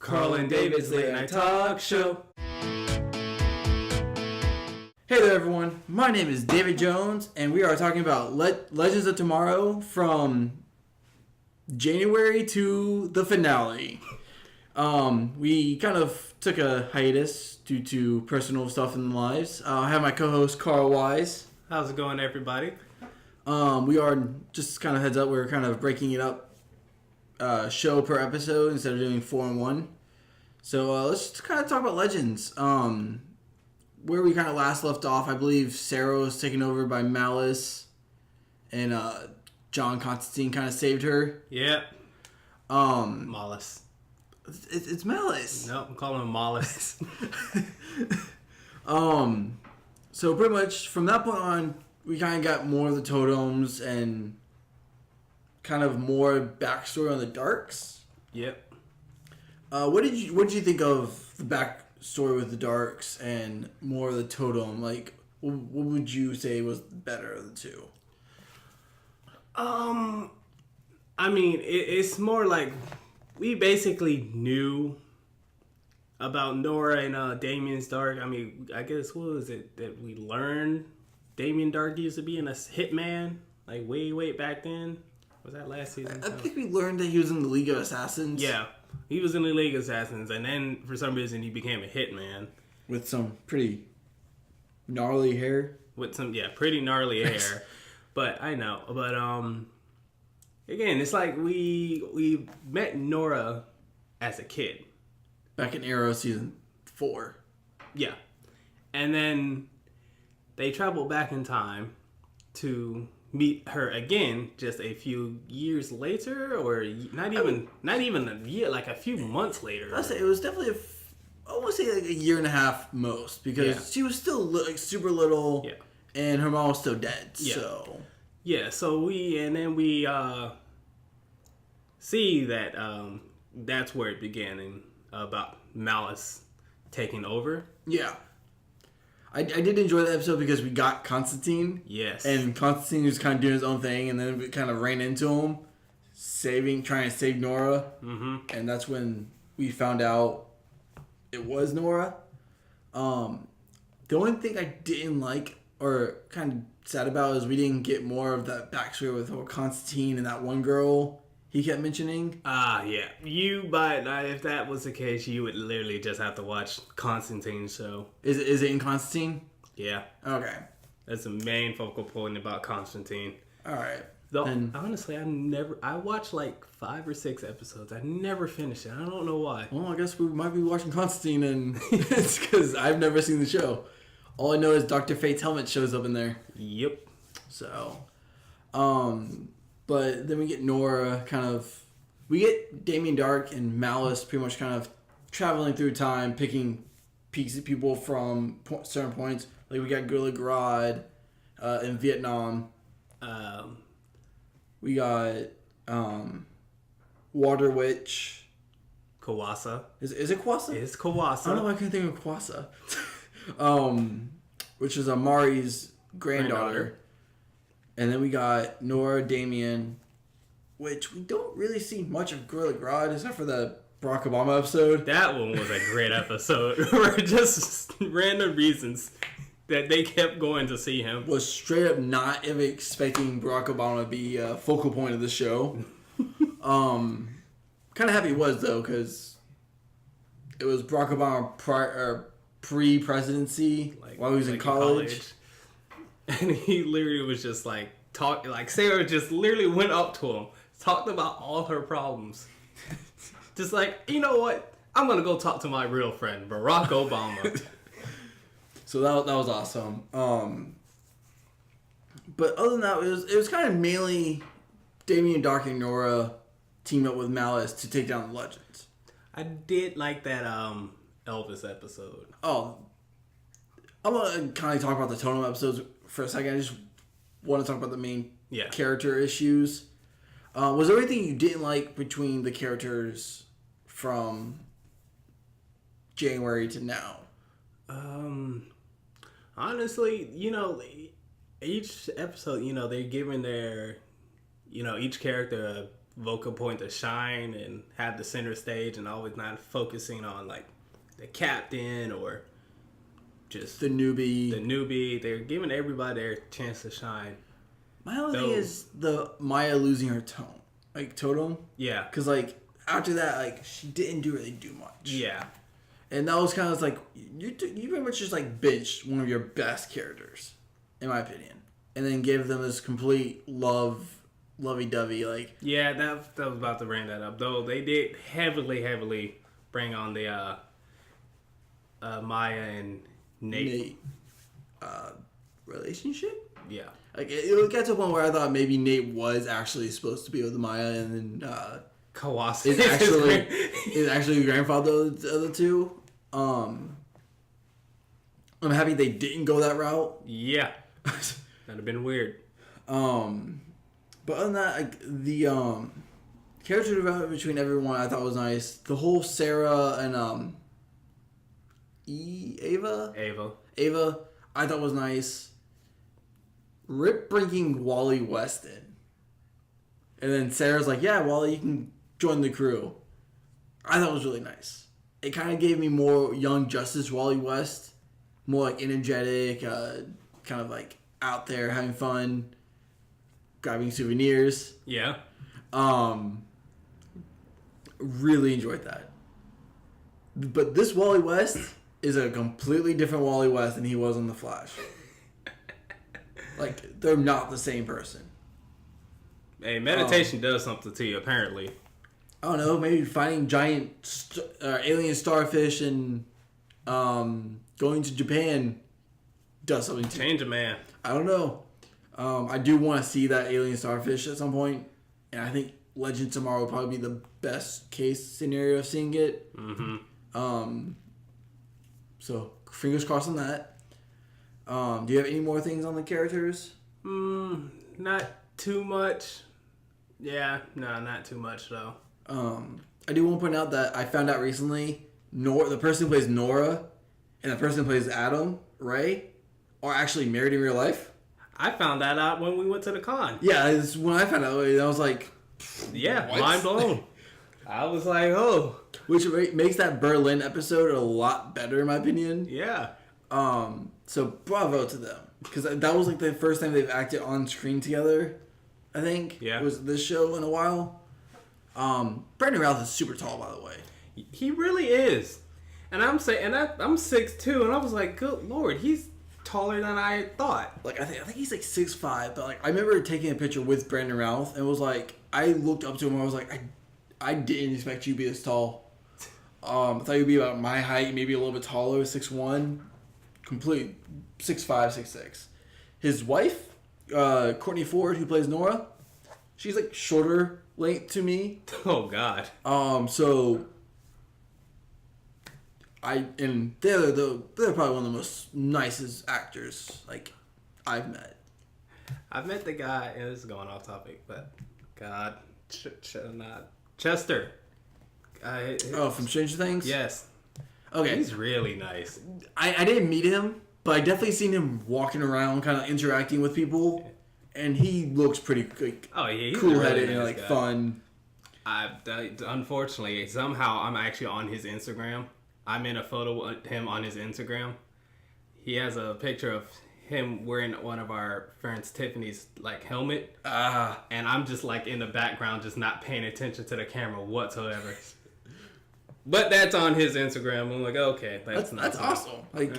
Carl and David's Late Night Talk Show. Hey there, everyone. My name is David Jones, and we are talking about Legends of Tomorrow from January to the finale. We kind of took a hiatus due to personal stuff in the lives. I have my co-host Carl Wise. How's it going, everybody? We are, just kind of heads up, we're kind of breaking it up show per episode instead of doing 4 in 1. So let's just kind of talk about Legends. Where we kind of last left off, I believe Sarah was taken over by Malice, and John Constantine kind of saved her. Yep. Malice. It's Malice. Nope, I'm calling him Malice. So pretty much from that point on, we kind of got more of the totems and kind of more backstory on the Darks. Yep. What did you think of the backstory with the Darks and more of the totem? Like, what would you say was better of the two? I mean, it's more like we basically knew about Nora and Damien's Dark. I mean, I guess what was it that we learned? Damien Dark used to be in a hitman, like way back then. Was that last season? I think we learned that he was in the League of Assassins. Yeah, he was in the League of Assassins, and then for some reason he became a hitman with some pretty gnarly hair. With some pretty gnarly hair. But I know, but again, it's like we met Nora as a kid back in Arrow season 4. Yeah, and then they traveled back in time to meet her again just a few years later, or not even a year, like a few months later. I'll say it was definitely I want to say like a year and a half most, because she was still like super little, and her mom was still dead. So we see that that's where it began, and about Malice taking over. Yeah. I did enjoy that episode because we got Constantine. Yes. And Constantine was kind of doing his own thing, and then we kind of ran into him, trying to save Nora. Mm-hmm. And that's when we found out it was Nora. The only thing I didn't like, or kind of sad about, is we didn't get more of that backstory with Constantine and that one girl he kept mentioning. Yeah. But if that was the case, you would literally just have to watch Constantine's show. Is it in Constantine? Yeah. Okay. That's the main focal point about Constantine. All right. Though, honestly, I watched like 5 or 6 episodes. I never finished it. I don't know why. Well, I guess we might be watching Constantine, and it's because I've never seen the show. All I know is Dr. Fate's helmet shows up in there. Yep. So, but then we get Nora we get Damien Dark and Malice pretty much kind of traveling through time, picking pieces of people from certain points. Like we got Gorilla Grodd in Vietnam. We got Water Witch. Kawasa. Is it Kawasa? It's Kawasa. I don't know why I couldn't think of Kawasa. Which is Amari's granddaughter. And then we got Nora, Damien, which we don't really see much of Gorilla Grodd except for the Barack Obama episode. That one was a great episode. For just random reasons that they kept going to see him. Was straight up not even expecting Barack Obama to be a focal point of the show. Kind of happy he was, though, because it was Barack Obama pre-presidency, like, while he was in college. And he literally was just like Sarah just literally went up to him, talked about all her problems. Just like, you know what? I'm going to go talk to my real friend, Barack Obama. So that was awesome. But other than that, it was kind of mainly Damien Dark and Nora team up with Malice to take down the Legends. I did like that Elvis episode. Oh, I'm going to kind of talk about the totem episodes for a second. I just want to talk about the main character issues. Was there anything you didn't like between the characters from January to now? Honestly, each episode, they're giving their, each character a vocal point to shine and have the center stage, and always not focusing on like the captain or just The newbie. the newbie. They're giving everybody their chance to shine. My only thing is the Maya losing her tone, like totem, Yeah, because like after that, like she didn't really do much. yeah, And that was kind of like you pretty much just like benched one of your best characters, in my opinion, and then gave them this complete lovey-dovey like. yeah. That was about to bring that up. Though they did heavily bring on the Maya and Nate. Relationship. Yeah, Like it got to a point where I thought maybe Nate was actually supposed to be with Maya, and then Kawase is actually the grandfather of the other two. I'm happy they didn't go that route. Yeah, that'd have been weird. But other than that, like the character development between everyone I thought was nice. The whole Sarah and Ava I thought was nice. Rip bringing Wally West in. And then Sarah's like, yeah, Wally, you can join the crew. I thought it was really nice. It kind of gave me more Young Justice Wally West. More like energetic, kind of like out there having fun, grabbing souvenirs. Yeah, Really enjoyed that. But this Wally West is a completely different Wally West than he was on The Flash. Like, they're not the same person. hey, meditation does something to you apparently. I don't know, maybe finding giant alien starfish and going to Japan does something to you. Change a man. I don't know. I do want to see that alien starfish at some point, and I think Legend Tomorrow will probably be the best case scenario of seeing it. So fingers crossed on that. Do you have any more things on the characters? Not too much. Yeah, no, not too much though. I do want to point out that I found out recently, the person who plays Nora and the person who plays Adam, Ray, are actually married in real life. I found that out when we went to the con. Yeah, it's when I found out. I was like, Yeah, what? mind blown. I was like, oh, which makes that Berlin episode a lot better in my opinion. yeah. So bravo to them, because that was like the first time they've acted on screen together. I think. Yeah. It was this show in a while. Brandon Routh is super tall, by the way. He really is. And I'm 6'2", and I was like, good lord, he's taller than I thought. Like I think he's like 6'5", but like I remember taking a picture with Brandon Routh and was like, I looked up to him and I was like, I didn't expect you to be this tall. I thought you'd be about my height, maybe a little bit taller, 6'1", complete 6'5", 6'6". His wife, Courtney Ford, who plays Nora, she's like shorter length to me. Oh god. So they're probably one of the most nicest actors like I've met. I've met the guy, and this is going off topic, but God, Chester. From Stranger Things? Yes. Okay. He's really nice. I didn't meet him, but I definitely seen him walking around, kind of interacting with people, and he looks pretty like Oh yeah, he's cool-headed really and nice like guy. fun. Unfortunately, somehow I'm actually on his Instagram. I'm in a photo of him on his Instagram. He has a picture of him wearing one of our friends Tiffany's like helmet, and I'm just like in the background, just not paying attention to the camera whatsoever. But that's on his Instagram. I'm like, okay, that's awesome. Like,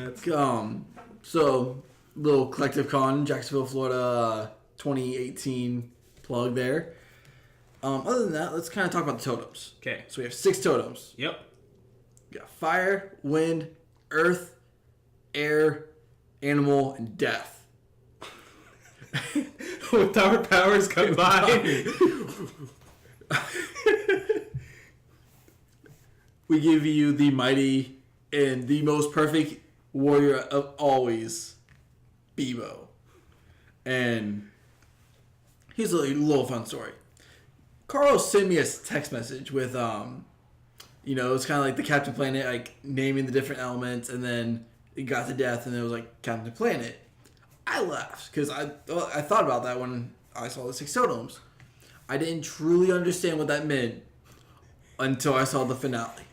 so little Collective Con, Jacksonville, Florida, 2018 plug there. Other than that, let's kind of talk about the totems. Okay. So we have 6 totems. Yep. We got fire, wind, earth, air, animal, and death. With our powers combined. We give you the mighty and the most perfect warrior of always, Bebo. And here's a little fun story. Carlos sent me a text message with, it's kind of like the Captain Planet, like naming the different elements, and then it got to death, and it was like Captain Planet. I laughed because I thought about that when I saw the 6 totems. I didn't truly understand what that meant until I saw the finale.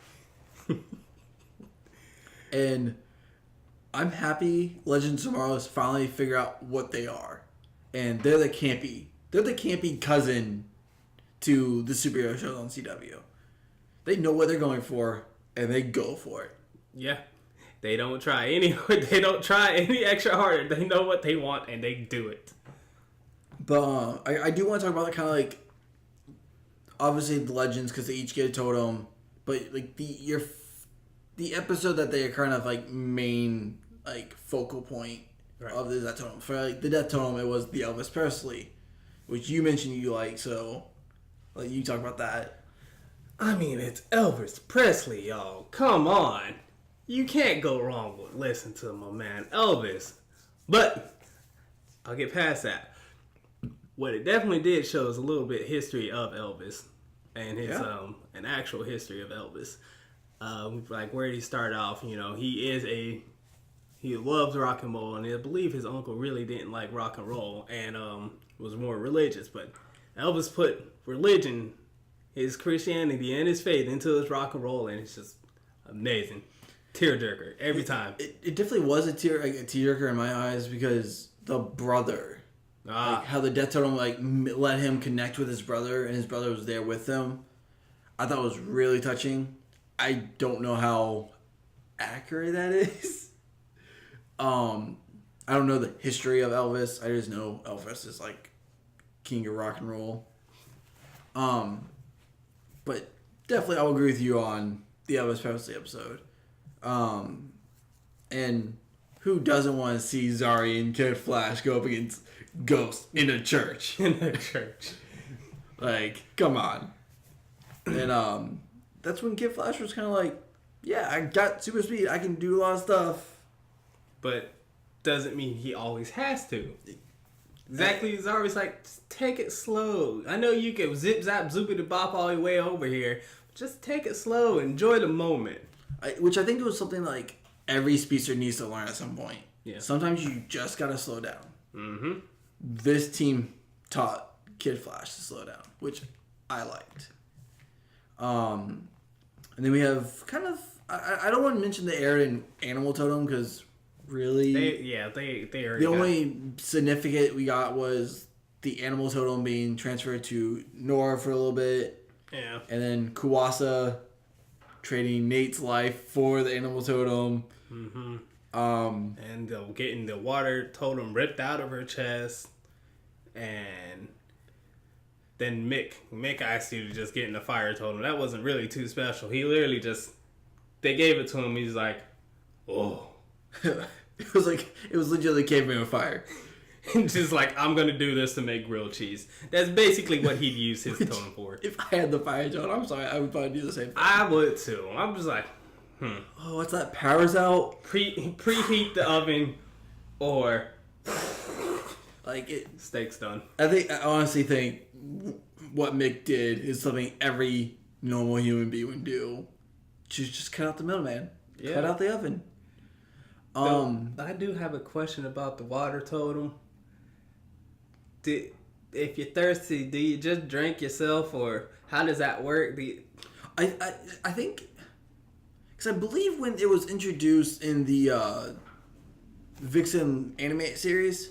And I'm happy Legends of Tomorrow has finally figured out what they are. And they're the campy cousin to the superhero shows on CW. They know what they're going for, and they go for it. Yeah. They don't try any extra harder. They know what they want, and they do it. But I do want to talk about kind of like, obviously the Legends, because they each get a totem. But like the episode that they are kind of like main like focal point of the Death Totem. For like the Death Totem, it was the Elvis Presley, which you mentioned you like. So, like you talk about that. I mean, it's Elvis Presley, y'all. Come on, you can't go wrong with listening to my man Elvis. But I'll get past that. What it definitely did show is a little bit history of Elvis and his an actual history of Elvis. Like where did he start off? You know, he loves rock and roll, and I believe his uncle really didn't like rock and roll and was more religious. But Elvis put religion, his Christianity, and his faith into his rock and roll, and it's just amazing, tearjerker every time. It definitely was a tearjerker in my eyes because the brother. Like how the Death Totem like let him connect with his brother, and his brother was there with him. I thought it was really touching. I don't know how accurate that is. I don't know the history of Elvis. I just know Elvis is like king of rock and roll. But definitely I will agree with you on the Elvis Presley episode. And who doesn't want to see Zari and Kid Flash go up against Ghost in a church? In a church. Like, come on. And that's when Kid Flash was kind of like, yeah, I got super speed. I can do a lot of stuff. But doesn't mean he always has to. Exactly. Zari's like, just take it slow. I know you can zip, zap, zoopity bop all the way over here. Just take it slow. Enjoy the moment. Which I think it was something like every speedster needs to learn at some point. Yeah. Sometimes you just got to slow down. Mm-hmm. This team taught Kid Flash to slow down, which I liked. And then we have kind of... I don't want to mention the Arid Animal Totem because really... They already the only significant we got was the Animal Totem being transferred to Nora for a little bit. Yeah. And then Kuwasa trading Nate's life for the Animal Totem. Mm-hmm. And getting the water totem ripped out of her chest. And then Mick asked you to just get in the fire totem. That wasn't really too special. He literally just... They gave it to him. He's like, oh. It was literally caveman with fire. Just like, I'm going to do this to make grilled cheese. That's basically what he'd use his totem for. If I had the fire totem, I'm sorry, I would probably do the same thing. I would too. I'm just like, Oh, what's that? Power's out? Preheat the oven or... Like it... Steak's done. I honestly think what Mick did is something every normal human being would do. Just cut out the middleman. Yeah. Cut out the oven. I do have a question about the water totem. If you're thirsty, do you just drink yourself, or how does that work? I think, because I believe when it was introduced in the Vixen anime series,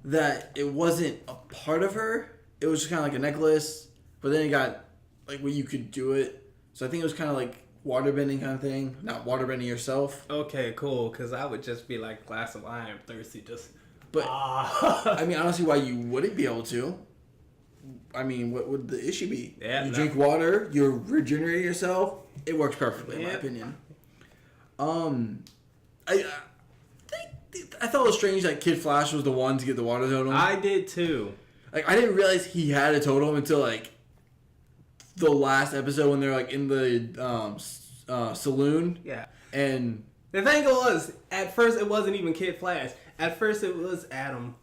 that it wasn't a part of her. It was just kind of like a necklace, but then it got like where you could do it. So I think it was kind of like waterbending kind of thing, not waterbending yourself. Okay, cool. Because I would just be like, glass of wine, I'm thirsty, just. But I mean, honestly, why you wouldn't be able to? I mean, what would the issue be? Yeah, you drink water, you regenerate yourself. It works perfectly, in my opinion. I thought it was strange that Kid Flash was the one to get the water totem. I did too. Like, I didn't realize he had a totem until like the last episode when they're like in the saloon. Yeah. And the thing was, at first it wasn't even Kid Flash. At first it was Adam.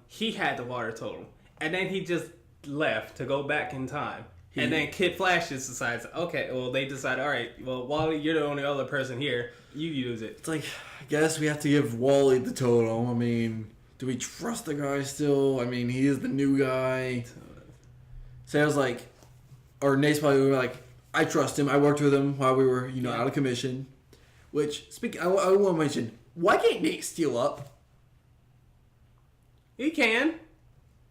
He had the water totem. And then he just left to go back in time. And then Kid Flash just decides, okay, well, they decide, all right, well, Wally, you're the only other person here. You use it. It's like, I guess we have to give Wally the totem. I mean, do we trust the guy still? I mean, he is the new guy. Say I was like, or Nate's probably we were like, I trust him. I worked with him while we were, out of commission. Which, I want to mention, why can't Nate steal up? He can.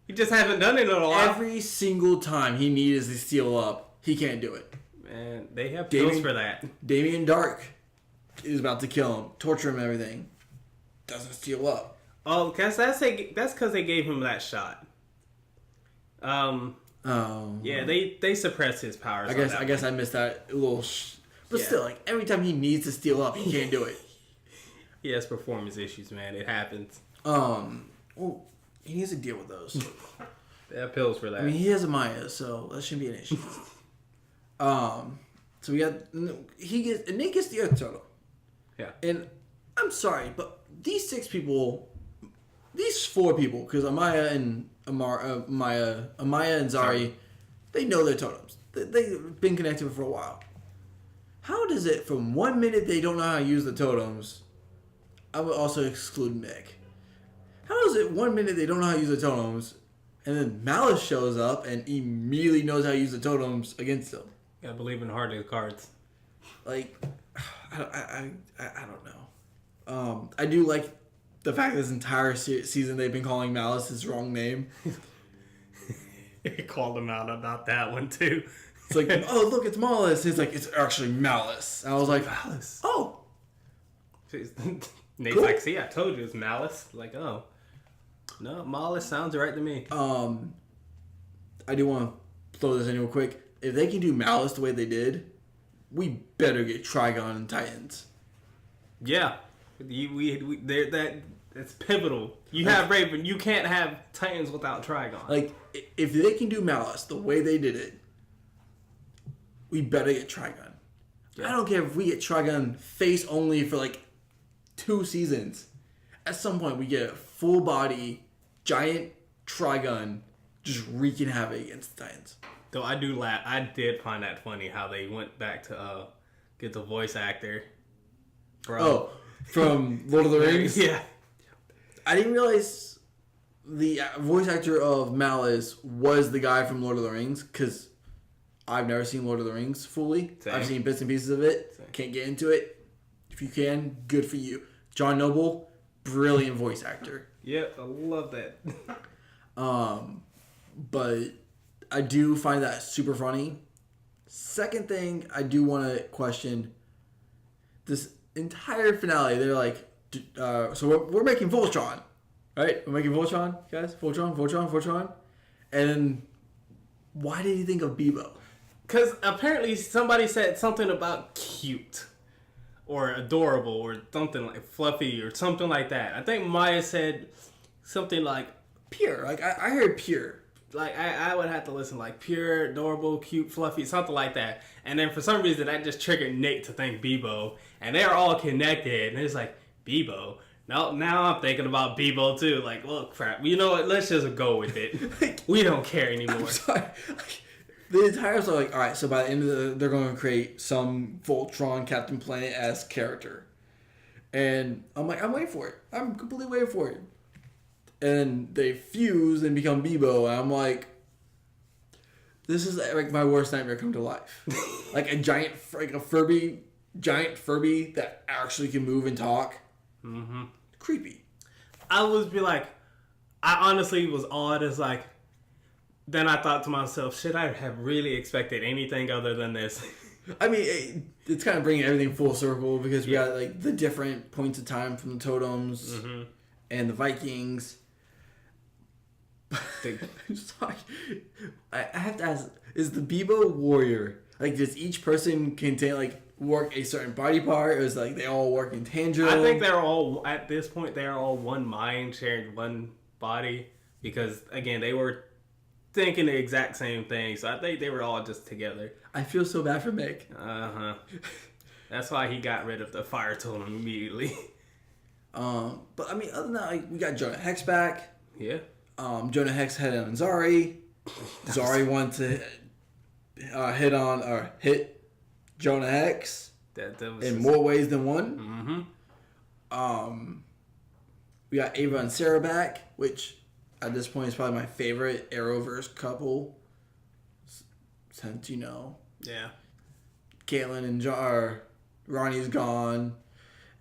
He just hasn't done it in a while. Every single time he needs to steal up, he can't do it. Man, they have pills for that. Damien Dark is about to kill him, torture him and everything. Doesn't steal up. Oh, that's because they gave him that shot. Yeah, they suppress his powers. I guess I missed that little. But still, like every time he needs to steal up, he can't do it. He has performance issues, man. It happens. Well, he needs to deal with those. They have pills for that. I mean, he has a Maya, so that shouldn't be an issue. So we got Nate gets the Earth Totem. Yeah. And I'm sorry, but these 4 people, because Amaya and Zari, they know their totems. They've been connected for a while. How does it from 1 minute they don't know how to use the totems? I would also exclude Mick. How is it 1 minute they don't know how to use the totems, and then Malice shows up and immediately knows how to use the totems against them? I believe in heart of the cards. Like, I don't know. I do like the fact that this entire season they've been calling Malice his wrong name. He called him out about that one too. It's like, oh look, it's Malice. He's like, it's actually Malice. And I was like, Malice. Oh. Nate's like, see, I told you it's Malice. Like, oh. No, Malice sounds right to me. I do want to throw this in real quick. If they can do Malice the way they did, we better get Trigon and Titans. Yeah. That's pivotal. You have Raven. You can't have Titans without Trigon. Like, if they can do Malice the way they did it, we better get Trigon. Yeah. I don't care if we get Trigon face only for like 2 seasons. At some point, we get a full body, giant Trigon just wreaking havoc against the Titans. Though I do laugh. I did find that funny how they went back to get the voice actor. From Lord of the Rings? Yeah. I didn't realize the voice actor of Malice was the guy from Lord of the Rings, because I've never seen Lord of the Rings fully. Same. I've seen bits and pieces of it. Same. Can't get into it. If you can, good for you. John Noble, brilliant voice actor. Yep, I love that. But I do find that super funny. Second thing, I do want to question this entire finale. They're like, so we're making Voltron, right? We're making Voltron, guys. Voltron. And then, why did you think of Bebo? Because apparently somebody said something about cute or adorable or something like fluffy or something like that. I think Maya said something like pure. Like I heard pure. Like I would have to listen like pure, adorable, cute, fluffy, something like that. And then for some reason that just triggered Nate to think Bebo, and they're all connected. And it's like Bebo. Now I'm thinking about Bebo too. Like, well, crap. You know what? Let's just go with it. We don't care anymore. I'm sorry. The entire show, like, all right. So by the end of they're going to create some Voltron Captain Planet-esque character, and I'm like, I'm waiting for it. I'm completely waiting for it. And they fuse and become Bebo, and I'm like, this is like my worst nightmare come to life. Like a giant Furby that actually can move and talk. Mm-hmm. Creepy. I honestly was awed as like, then I thought to myself, should I have really expected anything other than this? I mean, it's kind of bringing everything full circle because we got like the different points of time from the totems and the Vikings. Sorry. I have to ask, is the Bebo warrior, like, does each person contain, like, work a certain body part, or is like they all work in tandem? I think they're all, at this point, they're all one mind sharing one body, because, again, they were thinking the exact same thing, so I think they were all just together. I feel so bad for Mick. That's why he got rid of the fire totem immediately. But I mean, other than that, like, we got Jonah Hex back. Yeah. Jonah Hex hit on Zari. Zari wanted to hit Jonah Hex in more ways than one. Mm-hmm. We got Ava and Sarah back, which at this point is probably my favorite Arrowverse couple. since Yeah. Caitlyn and Ronnie's gone,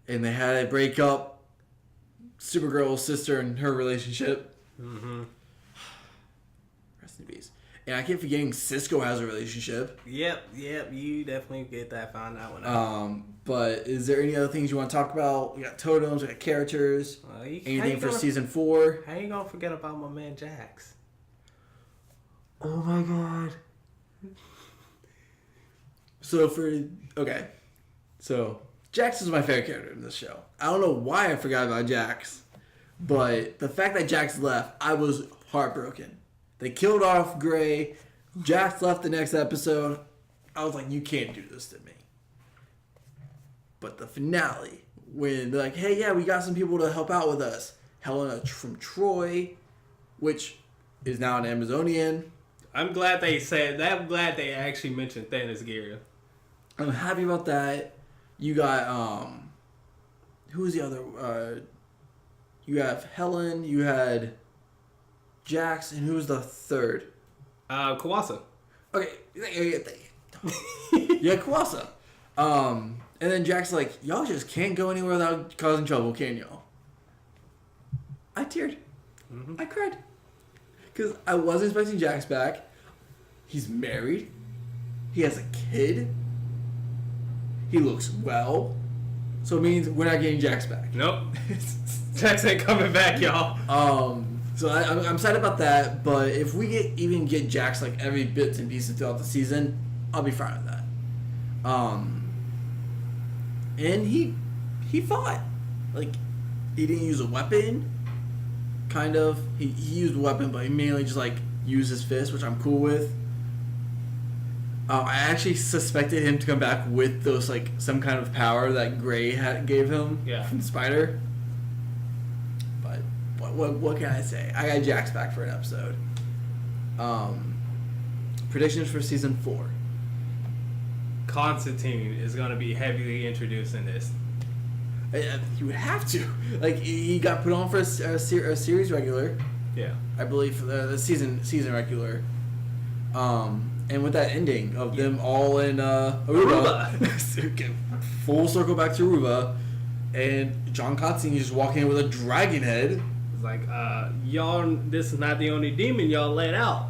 and they had a breakup. Supergirl's sister and her relationship. Mm-hmm. Rest in peace. And I keep forgetting Cisco has a relationship. Yep. You definitely get that. Found that one out. But is there any other things you want to talk about? We got totems, we got characters. Anything for season 4? How you gonna forget about my man Jax? Oh my god. So Jax is my favorite character in this show. I don't know why I forgot about Jax, but the fact that Jax left, I was heartbroken. They killed off Gray. Jax left the next episode. I was like, you can't do this to me. But the finale, when they're like, hey, yeah, we got some people to help out with us. Helena from Troy, which is now an Amazonian. I'm glad they said that. I'm glad they actually mentioned Thanatos. I'm happy about that. You got, who was the other? You have Helen, you had Jax, and who was the third? Kawasa. Okay. Yeah, Kawasa. And then Jack's like, y'all just can't go anywhere without causing trouble, can y'all? I teared. Mm-hmm. I cried. Because I wasn't expecting Jax back. He's married. He has a kid. He looks well. So it means we're not getting Jax back. Nope. Jax ain't coming back, y'all. So I'm excited about that. But if we even get Jax like every bits and pieces throughout the season, I'll be fine with that. And he fought. Like, he didn't use a weapon. Kind of. He used a weapon, but he mainly just like used his fist, which I'm cool with. I actually suspected him to come back with those like some kind of power that Gray gave him from Spider. But what can I say? I got Jax back for an episode. Predictions for season 4. Constantine is going to be heavily introduced in this. You would have to. Like, he got put on for a series regular. Yeah. I believe for the season regular. And with that ending of them all in Aruba. Full circle back to Aruba. And John Constantine just walking in with a dragon head. It's like, y'all, this is not the only demon y'all let out.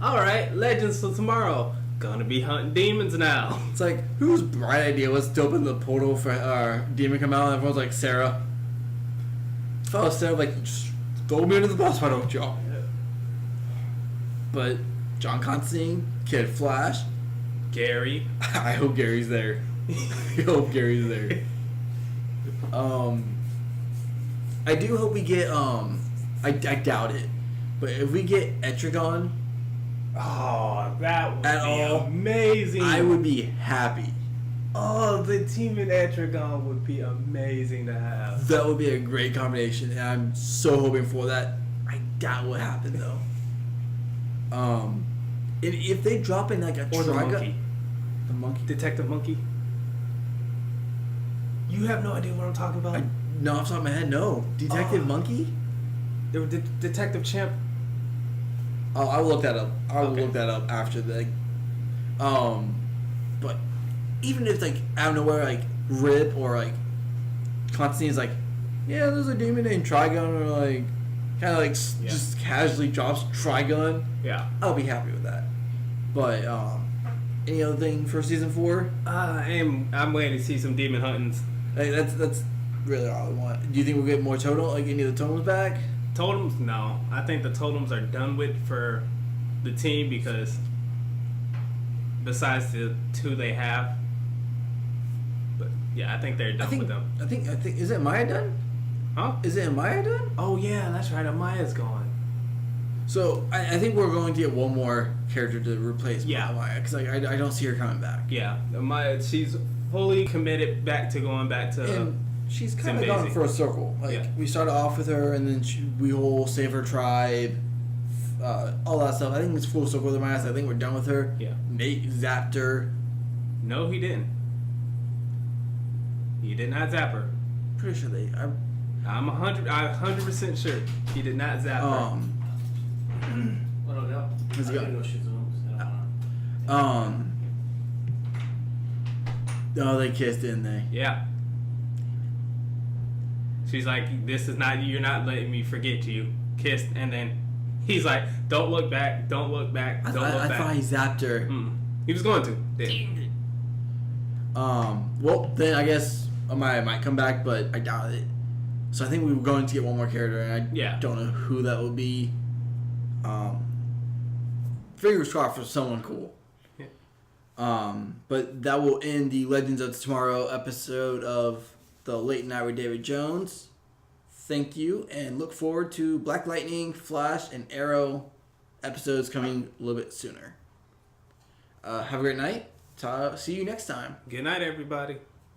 Alright, legends for tomorrow. Gonna be hunting demons now. It's like, whose bright idea was to open the portal for demon come out? And everyone's like, Sarah. Fellow Sarah, like, just throw me into the bus, why don't y'all? Yeah. But John Constantine, Kid Flash, Gary. I hope Gary's there. I hope Gary's there. I do hope we get I doubt it, but if we get Etrigan. Oh, that would be amazing. I would be happy. Oh, the team in Etrigan would be amazing to have. That would be a great combination, and I'm so hoping for that. I doubt what happened though. And if they drop in like a or the monkey, Detective Monkey. You have no idea what I'm talking about. No, off the top of my head, no. Detective Monkey. There was Detective Champ. Oh, I will look that up. I will look that up after the. But even if like out of nowhere, like Rip or like Constantine's like, yeah, there's a demon named Trigun, or like kind of like just casually drops Trigun. Yeah, I'll be happy with that. But any other thing for season 4? I'm waiting to see some demon huntings. Like, that's really all I want. Do you think we'll get more total? Like any of the totems back? Totems, no. I think the totems are done with for the team because besides the 2 they have, but yeah, I think they're done with them. I think is it Maya done? Huh? Is it Maya done? Oh yeah, that's right. Amaya's gone. So I think we're going to get one more character to replace Maya because like I don't see her coming back. Yeah, Amaya, she's fully committed back to going back to. And she's kind of gone for a circle. Like we started off with her, and then we whole save her tribe, all that stuff. I think it's full circle with Maya. So I think we're done with her. Yeah. Nate zapped her. No, he didn't. He did not zap her. Pretty sure they. I'm 100% sure he did not zap her. What else? How's it going? Oh, they kissed, didn't they? Yeah. She's like, "This is not. You're not letting me forget you." Kissed, and then he's like, "Don't look back. Don't look back. Don't look I back." thought he zapped her. He was going to. Dang it. Well, then I guess I might come back, but I doubt it. So I think we were going to get one more character, and I don't know who that will be. Fingers crossed for someone cool. Yeah. But that will end the Legends of Tomorrow episode of the Late Night with David Jones. Thank you, and look forward to Black Lightning, Flash, and Arrow episodes coming a little bit sooner. Have a great night. See you next time. Good night, everybody.